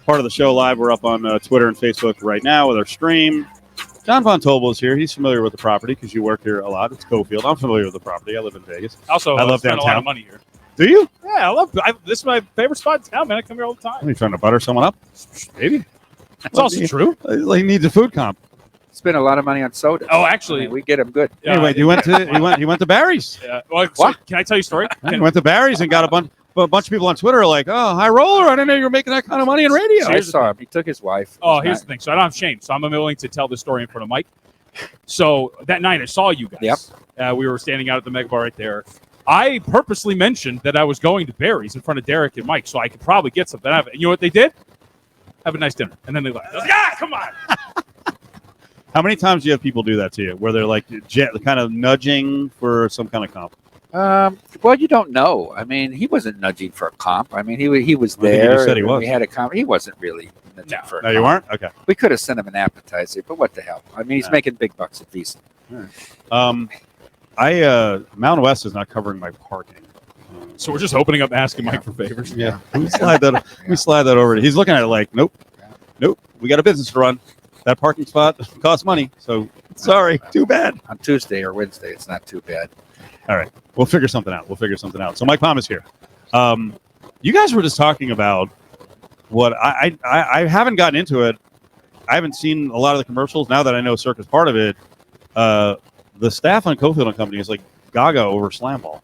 part of the show live. We're up on Twitter and Facebook right now with our stream. John Von Tobel is here. He's familiar with the property because you work here a lot. It's Cofield. I'm familiar with the property. I live in Vegas. Also, I love spend downtown. a lot of money here. Do you? Yeah, this is my favorite spot in town, man. I come here all the time. Are you trying to butter someone up? Maybe. It's also true. He needs a food comp. Spend a lot of money on soda. Oh, actually, we get them good. Anyway, you went to Barry's. Yeah. Well, so, can I tell you a story? You went to Barry's and got a bunch of people on Twitter are like, "Oh, high roller! I didn't know you were making that kind of money in radio." I saw him. He took his wife. Oh, here's the thing. So I don't have shame. So I'm willing to tell the story in front of Mike. So that night I saw you guys. Yep. We were standing out at the Mega Bar right there. I purposely mentioned that I was going to Barry's in front of Derek and Mike, so I could probably get something out of it. And you know what they did? Have a nice dinner. And then they left. I was like, come on. How many times do you have people do that to you, where they're like kind of nudging for some kind of comp? Well, you don't know. I mean, he wasn't nudging for a comp. I mean, he was there. You said he was. We had a comp. He wasn't really nudging for a comp. No, you weren't? Okay. We could have sent him an appetizer, but what the hell? I mean, he's making big bucks at Visa. Mountain West is not covering my parking. So we're just opening up asking Mike for favors. Yeah. We slide that over. He's looking at it like, nope. We got a business to run. That parking spot costs money. So sorry, too bad. On Tuesday or Wednesday, it's not too bad. All right. We'll figure something out. So Mike Palm is here. You guys were just talking about what I haven't gotten into it. I haven't seen a lot of the commercials. Now that I know Circa's part of it, the staff on Cofield and Company is like gaga over slam ball.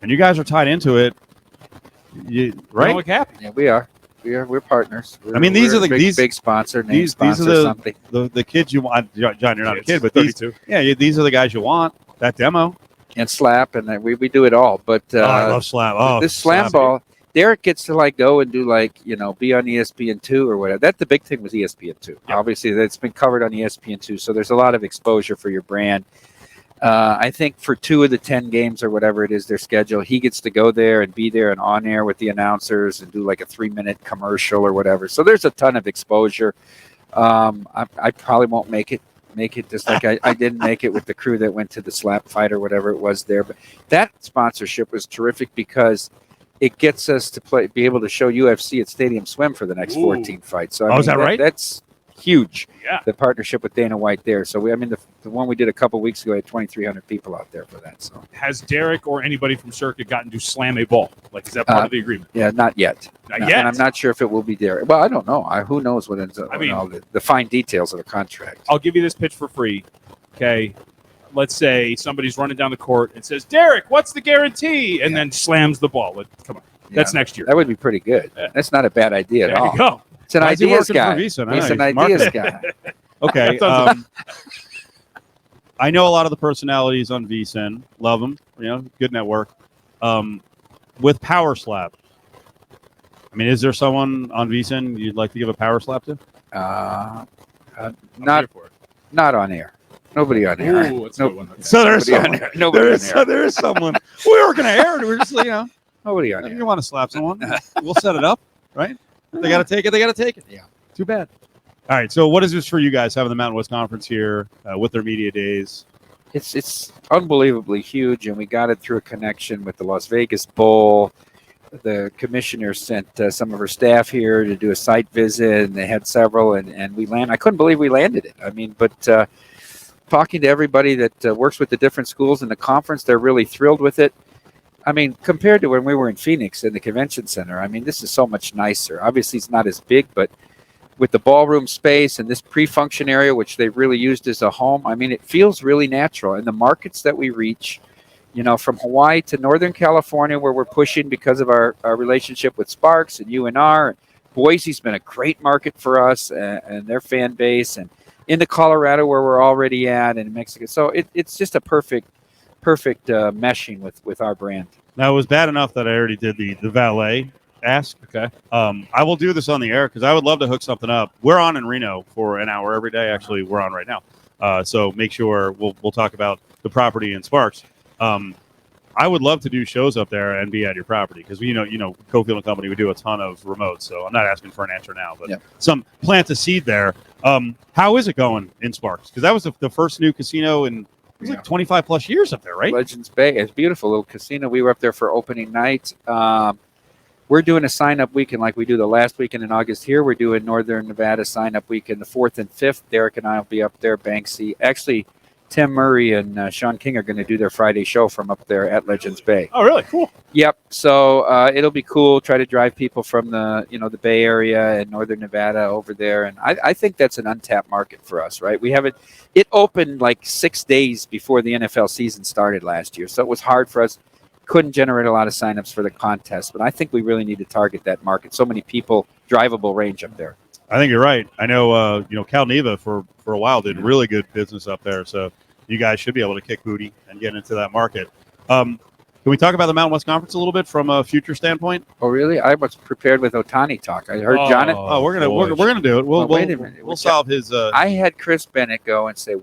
And you guys are tied into it. Right? What happened? Yeah, we are. We're partners. These are the big sponsor. These are the kids you want. John, you're not a kid, but 32. These are the guys you want. That demo and slap, and we do it all. But I love slap. Oh, this slam ball, Derek gets to go and do be on ESPN2 or whatever. That's the big thing with ESPN2. Yep. Obviously, that's been covered on ESPN2, so there's a lot of exposure for your brand. I think for 2 of the 10 games or whatever it is their schedule, he gets to go there and be there and on air with the announcers and do a 3-minute commercial or whatever. So there's a ton of exposure. I probably won't make it just like I didn't make it with the crew that went to the slap fight or whatever it was there. But that sponsorship was terrific because it gets us to be able to show UFC at Stadium Swim for the next 14 fights. So is that right? That's huge. Yeah. The partnership with Dana White there. So the one we did a couple weeks ago had 2,300 people out there for that. So has Derek or anybody from Circa gotten to slam a ball? Is that part of the agreement? Yeah, not yet. Not yet. And I'm not sure if it will be Derek. Well, I don't know. Who knows what ends up? All the fine details of the contract. I'll give you this pitch for free. Okay. Let's say somebody's running down the court and says, "Derek, what's the guarantee?" And then slams the ball. Come on. Yeah. That's next year. That would be pretty good. Yeah. That's not a bad idea at all. There you go. It's an ideas guy. He's an ideas guy. Okay. I know a lot of the personalities on VSiN. Love them. Good network. With Power Slap, is there someone on VSiN you'd like to give a power slap to? Not on air. Nobody on air. Ooh, that's a good one. Okay. So there's someone. There is someone. We were going to air. We're just nobody on air. If you want to slap someone, we'll set it up, right? They got to take it. Yeah. Too bad. All right. So what is this for you guys having the Mountain West Conference here with their media days? It's unbelievably huge, and we got it through a connection with the Las Vegas Bowl. The commissioner sent some of her staff here to do a site visit, and they had several, and we landed. I couldn't believe we landed it. But talking to everybody that works with the different schools in the conference, they're really thrilled with it. Compared to when we were in Phoenix in the convention center, this is so much nicer. Obviously, it's not as big, but with the ballroom space and this pre-function area, which they've really used as a home, it feels really natural. And the markets that we reach, from Hawaii to Northern California, where we're pushing because of our relationship with Sparks and UNR. Boise's been a great market for us and their fan base, and into Colorado, where we're already at, and Mexico. So it's just a perfect meshing with our brand. Now, it was bad enough that I already did the valet ask. Okay. I will do this on the air because I would love to hook something up. We're on in Reno for an hour every day. Actually, we're on right now. So make sure we'll talk about the property in Sparks. I would love to do shows up there and be at your property because Cofield and Company, we do a ton of remotes. So I'm not asking for an answer now, but some plant a seed there. How is it going in Sparks? Because that was the first new casino in 25 plus years up there, right? Legends Bay. It's a beautiful little casino. We were up there for opening night. we're doing a sign-up weekend like we do the last weekend in August here. We're doing Northern Nevada sign-up weekend the 4th and 5th. Derek and I will be up there. Banksy. Actually, Tim Murray and Sean King are going to do their Friday show from up there at Legends Bay. Oh, really? Cool. Yep. So it'll be cool. Try to drive people from the Bay Area and Northern Nevada over there, and I think that's an untapped market for us, right? We have it. It opened like 6 days before the NFL season started last year, so it was hard for us. Couldn't generate a lot of signups for the contest, but I think we really need to target that market. So many people, drivable range up there. I think you're right. I know, Cal Neva for a while did really good business up there. So you guys should be able to kick booty and get into that market. Can we talk about the Mountain West Conference a little bit from a future standpoint? Oh, really? I was prepared with Otani talk. I heard Jonathan. Oh, we're gonna do it. Wait a minute. We'll solve his. I had Chris Bennett go and say,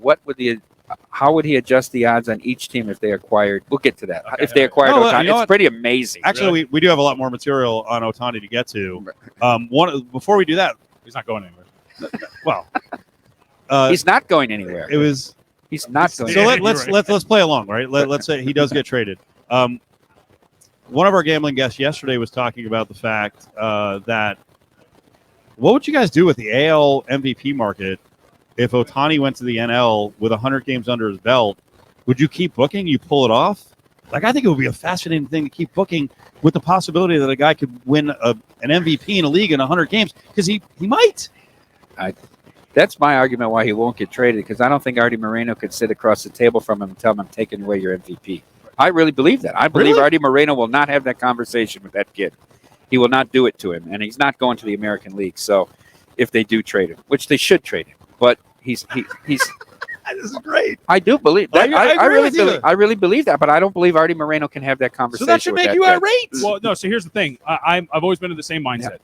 how would he adjust the odds on each team if they acquired? We'll get to that. Okay. If they acquired Otani, you know it's what? pretty amazing. Actually, we do have a lot more material on Otani to get to. Before we do that, He's not going anywhere. well, he's not going anywhere. it was. He's not going. So anywhere. let's play along, right? Let's say he does get traded. One of our gambling guests yesterday was talking about the fact that what would you guys do with the AL MVP market if Otani went to the NL with 100 games under his belt? Would you keep booking? You pull it off? Like, I think it would be a fascinating thing to keep booking with the possibility that a guy could win an MVP in a league in 100 games because he might. That's my argument why he won't get traded, because I don't think Artie Moreno could sit across the table from him and tell him, I'm taking away your MVP. I really believe that. I believe Really? Artie Moreno will not have that conversation with that kid. He will not do it to him, and he's not going to the American League. So if they do trade him, which they should trade him, but he's This is great. I do believe that. I agree with you. I really believe that, but I don't believe Artie Moreno can have that So conversation. that should with make that you kid. irate. Well, no. So here's the thing. I've always been in the same mindset.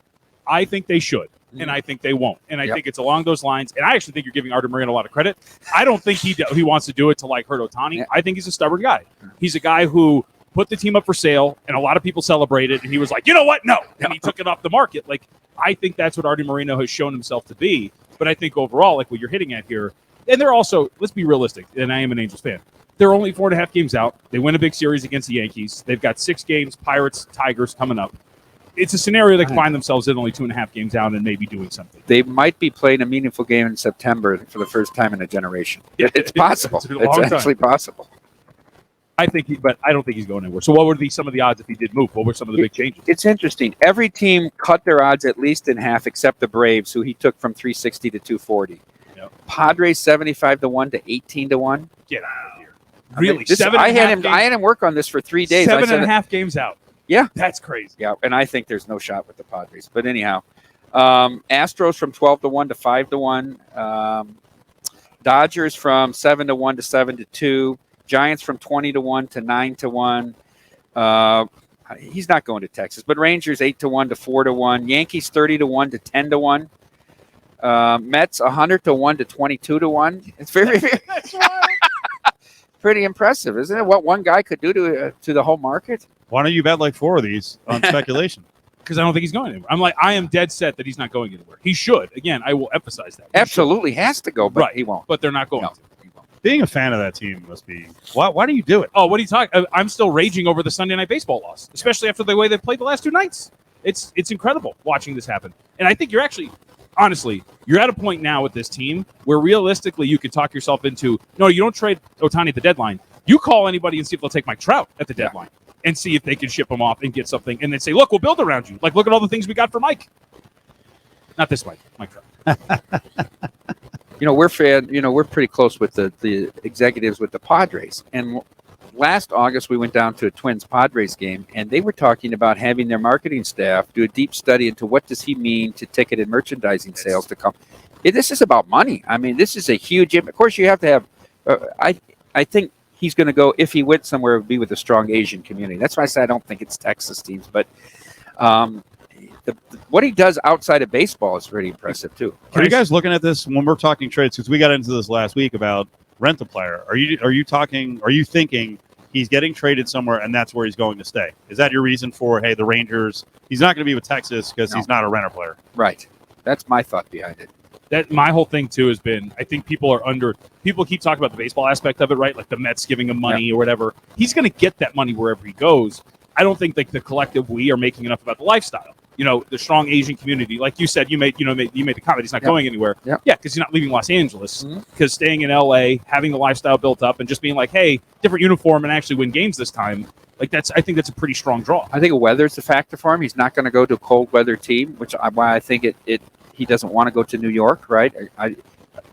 I think they should, and I think they won't, and I think it's along those lines. And I actually think you're giving Artie Moreno a lot of credit. I don't think he wants to do it to like hurt Otani. Yeah. I think he's a stubborn guy. He's a guy who put the team up for sale, and a lot of people celebrated, and he was like, you know what? No, and he took it off the market. Like, I think that's what Artie Moreno has shown himself to be. But I think overall, like what you're hitting at here, and they're also, let's be realistic, and I am an Angels fan. They're only 4.5 games out. They win a big series against the Yankees. They've got 6 games, Pirates, Tigers coming up. It's a scenario they can find themselves in only 2.5 games out and maybe doing something. They might be playing a meaningful game in September for the first time in a generation. It's possible. It's a long It's time. actually possible. But I don't think he's going anywhere. So what would be some of the odds if he did move? What were some of the big changes? It's interesting. Every team cut their odds at least in half, except the Braves, who he took from 360 to 240. Yep. Padres 75-1 to 18-1. Get out of here. Really? I had him work on this for 3 days. I said, 7.5 games out. Yeah. That's crazy. Yeah, and I think there's no shot with the Padres. But anyhow, Astros from 12-1 to 5-1. Dodgers from 7-1 to 7-2. Giants from 20-1 to 9-1. He's not going to Texas, but Rangers 8-1 to 4-1. Yankees 30-1 to 10-1. Mets 100-1 to 22-1. It's very, very pretty impressive, isn't it? What one guy could do to the whole market. Why don't you bet like 4 of these on speculation? Because I don't think he's going anywhere. I am dead set that he's not going anywhere. He should. Again, I will emphasize that. He Absolutely has to go, but Right. he won't. should. But they're not going No, to. he won't. Being a fan of that team must be. Why do you do it? Oh, what are you talking? I'm still raging over the Sunday Night Baseball loss, especially after the way they've played the last 2 nights. It's incredible watching this happen. And I think you're actually, honestly, you're at a point now with this team where realistically you could talk yourself into, no, you don't trade Otani at the deadline. You call anybody and see if they'll take Mike Trout at the deadline and see if they can ship him off and get something. And then say, look, we'll build around you. Like, look at all the things we got for Mike. Not this Mike Trout. We're pretty close with the executives with the Padres. And last August, we went down to a Twins-Padres game, and they were talking about having their marketing staff do a deep study into what does he mean to ticket and merchandising sales to come. This is about money. I mean, this is a huge. Of course, you have to have. I think he's going to go, if he went somewhere, it would be with a strong Asian community. That's why I say I don't think it's Texas teams, but what he does outside of baseball is pretty impressive too. Are you guys looking at this when we're talking trades? Because we got into this last week about rent a player. Are you thinking he's getting traded somewhere and that's where he's going to stay? Is that your reason for, hey, the Rangers, he's not going to be with Texas because he's not a renter player? Right. That's my thought behind it. That my whole thing too has been, I think people keep talking about the baseball aspect of it, right? Like the Mets giving him money or whatever. He's going to get that money wherever he goes. I don't think like the collective we are making enough about the lifestyle. The strong Asian community, like you said, you made the comment he's not going anywhere. Yep. Yeah, because he's not leaving Los Angeles. Mm-hmm. Because staying in LA, having the lifestyle built up, and just being like, hey, different uniform and actually win games this time. Like I think that's a pretty strong draw. I think weather's a factor for him. He's not going to go to a cold weather team, why I think he doesn't want to go to New York, right?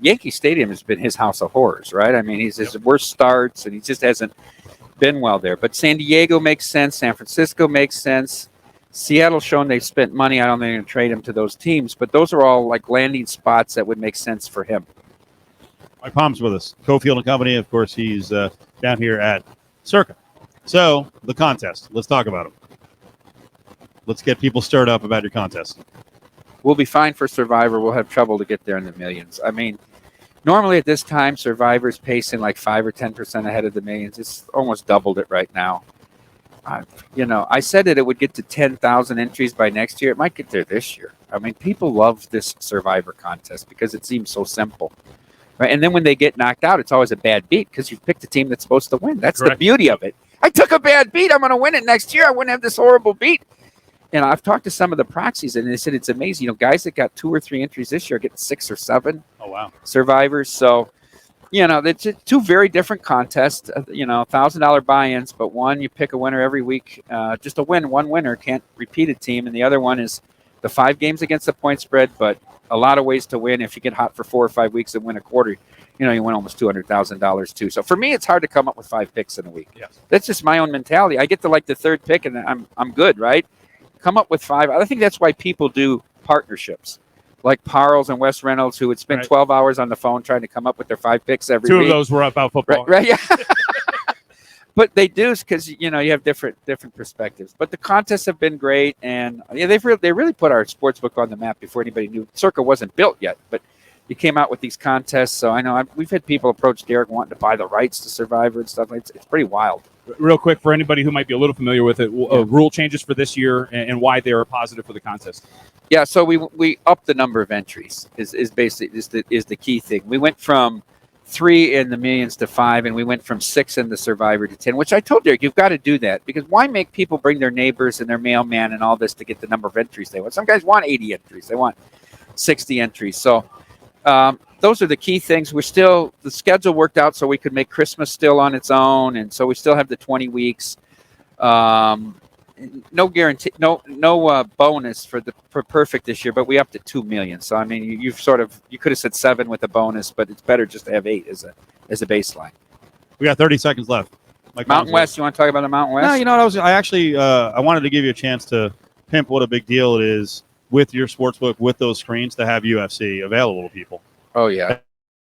Yankee Stadium has been his house of horrors, right? I mean, he's his worst starts, and he just hasn't been well there. But San Diego makes sense. San Francisco makes sense. Seattle's shown they've spent money. I don't think they're going to trade him to those teams, but those are all like landing spots that would make sense for him. Mike Palm's with us. Cofield and Company. Of course, he's down here at Circa. So, the contest. Let's talk about it. Let's get people stirred up about your contest. We'll be fine for Survivor. We'll have trouble to get there in the millions. I mean, normally at this time, Survivor's pacing like 5 or 10% ahead of the millions. It's almost doubled it right now. I said that it would get to 10,000 entries by next year. It might get there this year. I mean, people love this Survivor contest because it seems so simple. Right? And then when they get knocked out, it's always a bad beat because you've picked a team that's supposed to win. That's Correct. The beauty of it. I took a bad beat. I'm going to win it next year. I wouldn't have this horrible beat. And I've talked to some of the proxies, and they said it's amazing. Guys that got 2 or 3 entries this year get 6 or 7 Oh, wow. Survivors. So, it's two very different contests, $1,000 buy-ins, but one, you pick a winner every week. Just a win, one winner can't repeat a team. And the other one is the 5 games against the point spread, but a lot of ways to win. If you get hot for 4 or 5 weeks and win a quarter, you win almost $200,000 too. So for me, it's hard to come up with 5 picks in a week. Yes. That's just my own mentality. I get to like the 3rd pick and I'm good, right? Come up with 5. I think that's why people do partnerships. Like Parles and Wes Reynolds, who would spend 12 hours on the phone trying to come up with their 5 picks every 2 week. of those were about football. Right, yeah. But they do because, you have different perspectives. But the contests have been great. And they really put our sports book on the map before anybody knew. Circa wasn't built yet, but you came out with these contests. So I know we've had people approach Derek wanting to buy the rights to Survivor and stuff. It's pretty wild. Real quick, for anybody who might be a little familiar with it, rule changes for this year and why they are positive for the contest. Yeah, so we upped the number of entries is basically is the key thing. We went from 3 in the millions to 5, and we went from 6 in the Survivor to 10, which I told Derek, you've got to do that, because why make people bring their neighbors and their mailman and all this to get the number of entries they want? Some guys want 80 entries. They want 60 entries. So those are the key things. The schedule worked out so we could make Christmas still on its own, and so we still have the 20 weeks. No guarantee, no bonus for perfect this year, but we upped to 2 million. So I mean, you could have said 7 with a bonus, but it's better just to have 8 as a baseline. We got 30 seconds left. Mountain West. You want to talk about the Mountain West? No, I actually I wanted to give you a chance to pimp what a big deal it is with your sportsbook, with those screens, to have UFC available to people. Oh yeah.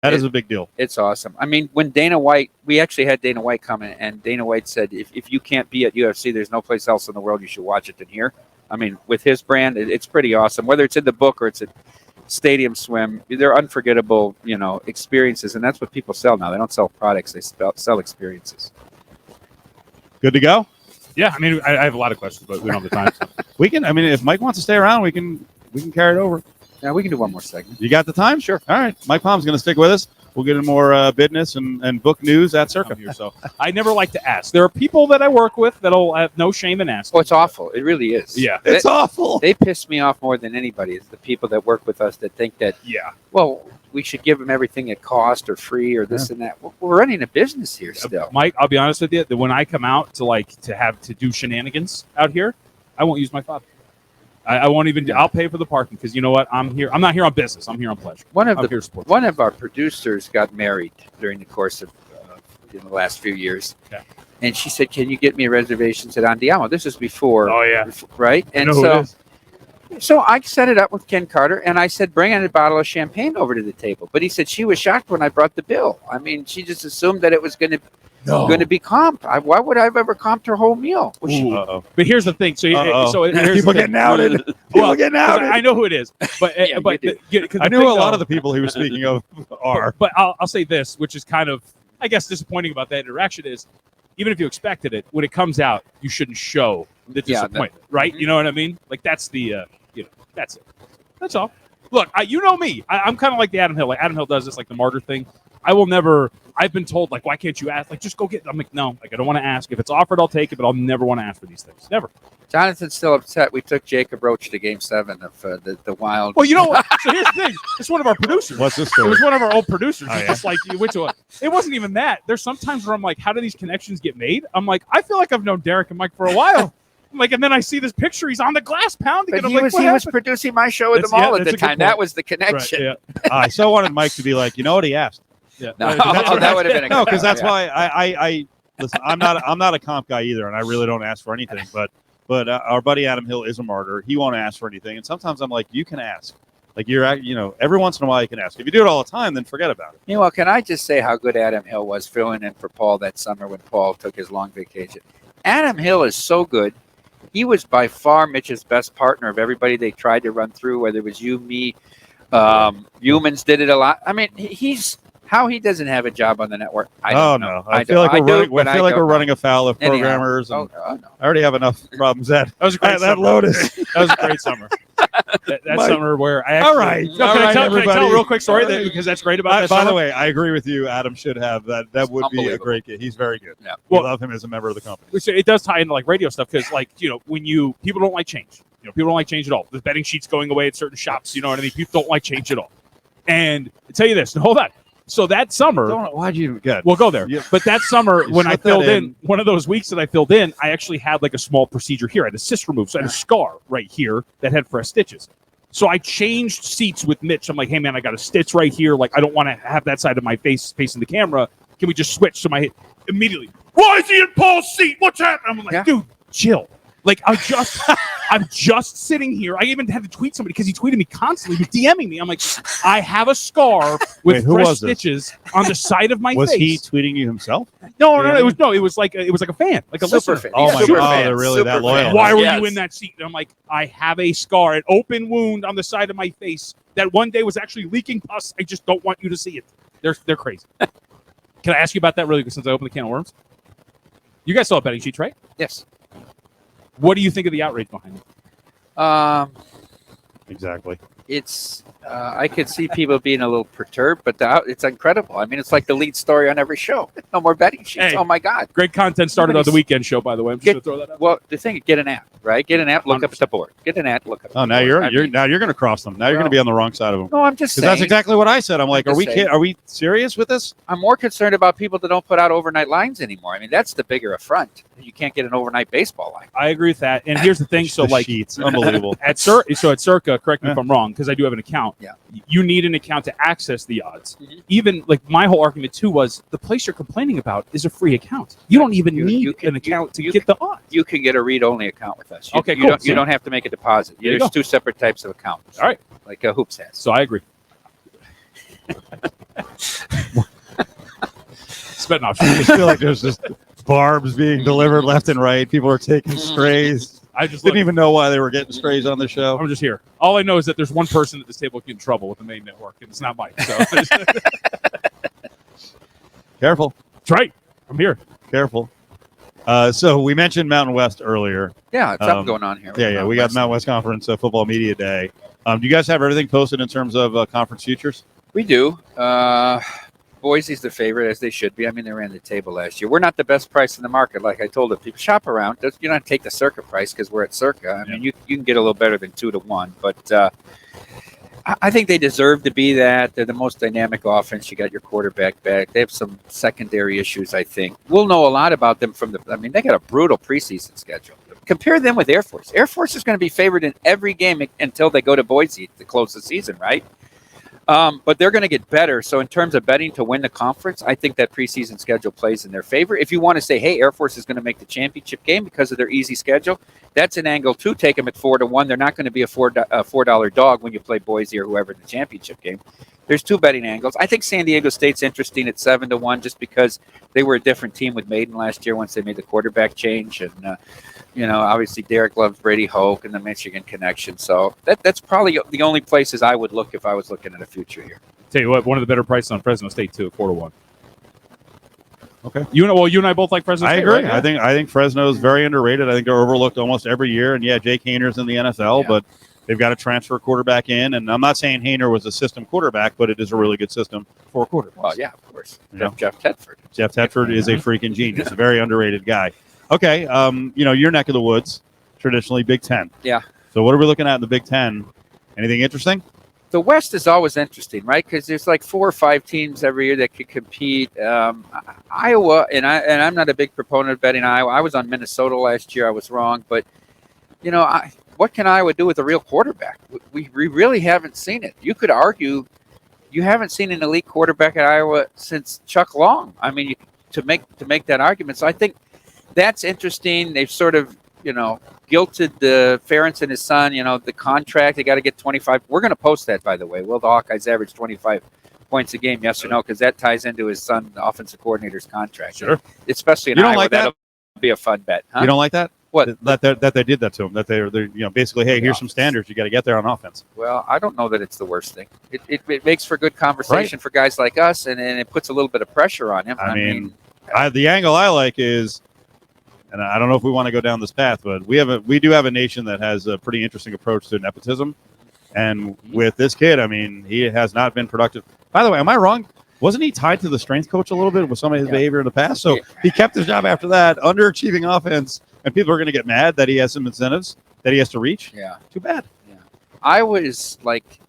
That is a big deal. It's awesome. I mean, when Dana White, we actually had Dana White come in, and Dana White said, if you can't be at UFC, there's no place else in the world you should watch it than here. I mean, with his brand, it's pretty awesome. Whether it's in the book or it's at Stadium Swim, they're unforgettable, experiences, and that's what people sell now. They don't sell products; they sell experiences. Good to go? Yeah, I mean, I have a lot of questions, but we don't have the time. So. We can. I mean, if Mike wants to stay around, we can carry it over. Yeah, we can do one more segment. You got the time? Sure. All right. Mike Palm's going to stick with us. We'll get into more business and book news at Circa here. So I never like to ask. There are people that I work with that'll have no shame in asking. Oh, it's awful. It really is. Yeah. it's awful. They piss me off more than anybody. It's the people that work with us that think that, well, we should give them everything at cost or free or this and that. We're running a business here still. Mike, I'll be honest with you, that when I come out to do shenanigans out here, I won't use my fob. I won't even. I'll pay for the parking because you know what? I'm here. I'm not here on business. I'm here on pleasure. One of our producers got married during the course of the last few years, and she said, "Can you get me reservations at Andiamo?" This is before. Oh yeah. Right. And so I set it up with Ken Carter, and I said, "Bring in a bottle of champagne over to the table." But he said she was shocked when I brought the bill. I mean, she just assumed that it was going to be comped. Why would I have ever comped her whole meal? But here's the thing. So here's people getting outed. People getting outed. I know who it is, but I knew a lot of the people he was speaking of are. But I'll say this, which is kind of, I guess, disappointing about that interaction is, even if you expected it, when it comes out, you shouldn't show the disappointment, right? You know what I mean? Like that's the, that's it. That's all. Look, you know me. I'm kind of like the Adam Hill. Like Adam Hill does this, like the martyr thing. I will never. I've been told, like, why can't you ask? Like, just go get. I'm like, no, like, I don't want to ask. If it's offered, I'll take it, but I'll never want to ask for these things. Never. Jonathan's still upset. We took Jacob Roach to Game 7 of the Wild. Well, you know what? So here's the thing. It's one of our producers. What's this It story? was one of our old producers. Oh, It's yeah? just like you went to a. It wasn't even that. There's sometimes where I'm like, how do these connections get made? I'm like, I feel like I've known Derek and Mike for a while. I'm like, and then I see this picture. He's on the glass pounding. But And I'm he like, was what he was happened? producing my show at the That's- yeah, mall at that's the a good time. That point. was the connection. Right, yeah. I so wanted Mike to be like, you know what he asked? Yeah. No, Right, that would have been a No, good because that's yeah. why I listen. I'm not a comp guy either, and I really don't ask for anything. But our buddy Adam Hill is a martyr. He won't ask for anything, and sometimes I'm like, you can ask. Like every once in a while you can ask. If you do it all the time, then forget about it. You know, well, can I just say how good Adam Hill was filling in for Paul that summer when Paul took his long vacation? Adam Hill is so good. He was by far Mitch's best partner of everybody they tried to run through, whether it was you, me, humans did it a lot. I mean, he's how he doesn't have a job on the network. I don't know. I feel like we're running afoul of Anyhow. programmers. And No. I already have enough problems. That That was a great that summer. Lotus. That was a great summer. That Mike. summer where I actually. All right. No, All can, right, I tell everybody. a real quick story All right. because that's great about that By summer? the way, I agree with you. Adam should have that. That would be a Unbelievable. great kid. He's very good. Yeah. We Well- love him as a member of the company. Which it does tie into like radio stuff because like when people don't like change. People don't like change at all. The betting sheets going away at certain shops. You know what I mean? People don't like change at all. And I tell you this. Hold on. So that summer, Why'd you get? we'll go there. Yeah. But that summer, You when I slip that filled in in. one of those weeks that I filled in, I actually had like a small procedure here. I had a cyst removed, so I had a scar right here that had fresh stitches. So I changed seats with Mitch. I'm like, hey man, I got a stitch right here. Like I don't want to have that side of my face facing the camera. Can we just switch? So my immediately, why is he in Paul's seat? What's happening? I'm like, Yeah. dude, chill. Like I'm just sitting here. I even had to tweet somebody because he tweeted me constantly. He was DMing me. I'm like, I have a scar with Wait, who fresh was this? stitches on the side of my Was face. he tweeting you himself? No. It was like a fan, like a Super listener. fan. Oh my Super god, fan. they're really Super that loyal. fan. Why were Yes. you in that seat? And I'm like, I have a scar, an open wound on the side of my face that one day was actually leaking pus. I just don't want you to see it. They're crazy. Can I ask you about that really quick since I opened the can of worms? You guys saw betting sheets, right? Yes. What do you think of the outrage behind it? Exactly. It's I could see people being a little perturbed, but it's incredible. I mean, it's like the lead story on every show. No more betting sheets. Hey. Oh my God. Great content started on the weekend show, by the way. I'm just Get- going to throw that out. Well, the thing, get an app, right? Get an app, look up at the board. Get an app, look up. Oh, at now the board. I you're mean, now you're going to cross them. Now you're going to be on the wrong side of them. No, I'm just Because saying. that's exactly what I said. I'm like, I'm are we just saying. are we serious with this? I'm more concerned about people that don't put out overnight lines anymore. I mean, that's the bigger affront. You can't get an overnight baseball line. I agree with that. And here's the thing. So, The like, sheets, unbelievable. at Circa, correct me if I'm wrong, because I do have an account. Yeah. You need an account to access the odds. Mhm. Even like my whole argument too was the place you're complaining about is a free account. You don't even need an account to get the odds. You can get a read-only account with us. Okay, you cool. Don't, you don't have to make a deposit. There you There's go. two separate types of accounts. All right. Like Hoops has. So I agree. Spitting off. I just feel like there's just barbs being delivered left and right. People are taking strays. I just Didn't look, even know why they were getting strays on the show. I'm just here. All I know is that there's one person at this table who get in trouble with the main network, and it's not Mike. So that's Careful, right. I'm here. careful. So we mentioned Mountain West earlier. Yeah, it's something going on here. Yeah. We got Mountain West Conference Football Media Day. Do you guys have everything posted in terms of conference futures? We do. Boise's the favorite, as they should be. I mean, they ran the table last year. We're not the best price in the market. Like I told them, people shop around. You don't take the Circa price because we're at Circa. I mean, you can get a little better than 2-1. But I think they deserve to be that. They're the most dynamic offense. You got your quarterback back. They have some secondary issues, I think. We'll know a lot about them they got a brutal preseason schedule. Compare them with Air Force. Air Force is going to be favored in every game until they go to Boise to close the season, right? But they're going to get better. So in terms of betting to win the conference, I think that preseason schedule plays in their favor. If you want to say, hey, Air Force is going to make the championship game because of their easy schedule, that's an angle too. Take them at 4-1. They're not going to be a $4 dog when you play Boise or whoever in the championship game. There's two betting angles. I think San Diego State's interesting at 7-1 just because they were a different team with Maiden last year once they made the quarterback change. And, obviously Derek loves Brady Hoke and the Michigan connection. So that's probably the only places I would look if I was looking at a future here. Tell you what, one of the better prices on Fresno State too, 4-1. Okay. You and I both like Fresno I State. agree. Right? I think Fresno is very underrated. I think they're overlooked almost every year. And yeah, Jake Hayner's in the NFL, Yeah. but They've got to transfer quarterback in, and I'm not saying Hayner was a system quarterback, but it is a really good system for a quarterback. Well, yeah, of course. You know? Jeff Tedford. Jeff Tedford is a freaking genius, a very underrated guy. Okay, your neck of the woods, traditionally Big Ten. Yeah. So what are we looking at in the Big Ten? Anything interesting? The West is always interesting, right? Because there's like 4 or 5 teams every year that could compete. Iowa, and I'm not a big proponent of betting Iowa. I was on Minnesota last year. I was wrong, but what can Iowa do with a real quarterback? We really haven't seen it. You could argue you haven't seen an elite quarterback at Iowa since Chuck Long. I mean, to make that argument. So I think that's interesting. They've sort of guilted the Ferentz and his son, the contract. They got to get 25. We're going to post that, by the way. Will the Hawkeyes average 25 points a game? Yes or no? Because that ties into his son, the offensive coordinator's contract. Sure. Especially in you don't Iowa, like that? That'll be a fun bet. Huh? You don't like that? What? That they did that to him. That they're basically, hey, here's some standards. You got to get there on offense. Well, I don't know that it's the worst thing. It makes for good conversation for guys like us, and it puts a little bit of pressure on him. I mean, the angle I like is, and I don't know if we want to go down this path, but we do have a nation that has a pretty interesting approach to nepotism. And with this kid, I mean, he has not been productive. By the way, am I wrong? Wasn't he tied to the strength coach a little bit with some of his behavior in the past? So he kept his job after that, underachieving offense, and people are going to get mad that he has some incentives that he has to reach. Yeah. Too bad. Yeah. Iowa is like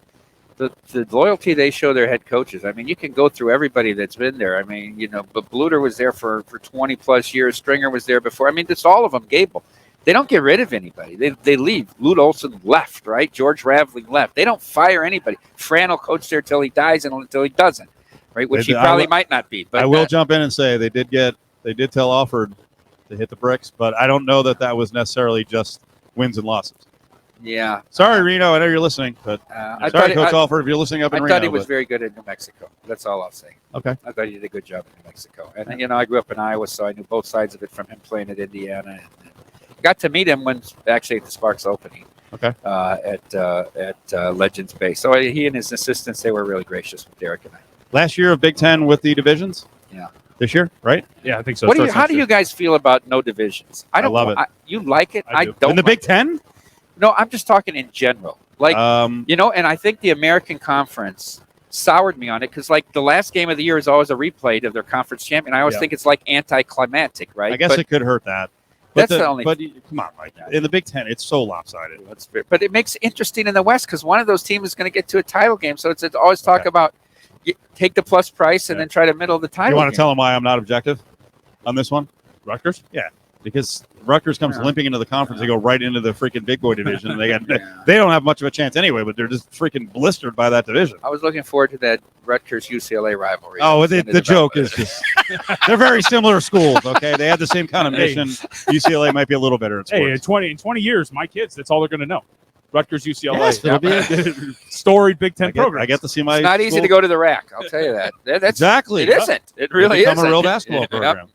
the loyalty they show their head coaches. I mean, you can go through everybody that's been there. I mean, but Bluter was there for 20 plus years. Stringer was there before. I mean, just all of them. Gable. They don't get rid of anybody. They leave. Lute Olson left, right? George Raveling left. They don't fire anybody. Fran will coach there till he dies and until he doesn't, right? Which he probably might not be. But I will jump in and say they did tell Alford to hit the bricks, but I don't know that was necessarily just wins and losses. Yeah. Sorry, Reno. I know you're listening, but sorry, Coach Alford, if you're listening up in Reno. I thought he was very good in New Mexico. That's all I'll say. Okay. I thought he did a good job in New Mexico. And, I grew up in Iowa, so I knew both sides of it from him playing at Indiana. And got to meet him when actually at the Sparks opening. Okay. At Legends Bay. So he and his assistants, they were really gracious with Derek and I. Last year of Big Ten with the divisions? Yeah. This year, right? Yeah, I think so. How do you guys feel about no divisions? I love it. You like it? I don't. In the Big Ten? No, I'm just talking in general. Like, and I think the American Conference soured me on it because, like, the last game of the year is always a replay of their conference champion. I always think it's, like, anticlimactic, right? I guess it could hurt that. That's the only. But come on, Mike. In the Big Ten, it's so lopsided. But it makes it interesting in the West because one of those teams is going to get to a title game. So it's always talk about take the plus price and then try to middle the title. You want to tell them why I'm not objective on this one? Rutgers? Yeah. Because Rutgers comes limping into the conference. They go right into the freaking big boy division. They don't have much of a chance anyway, but they're just freaking blistered by that division. I was looking forward to that Rutgers-UCLA rivalry. Oh, the joke is just they're very similar schools, okay? They have the same kind of mission. UCLA might be a little better at sports. Hey, in 20 years, my kids, that's all they're going to know. Rutgers, UCLA. Yes, it'll be a storied Big Ten program. I get to see my It's not easy to go to the rack, I'll tell you that. That's exactly. It isn't. It really become isn't. a real basketball program.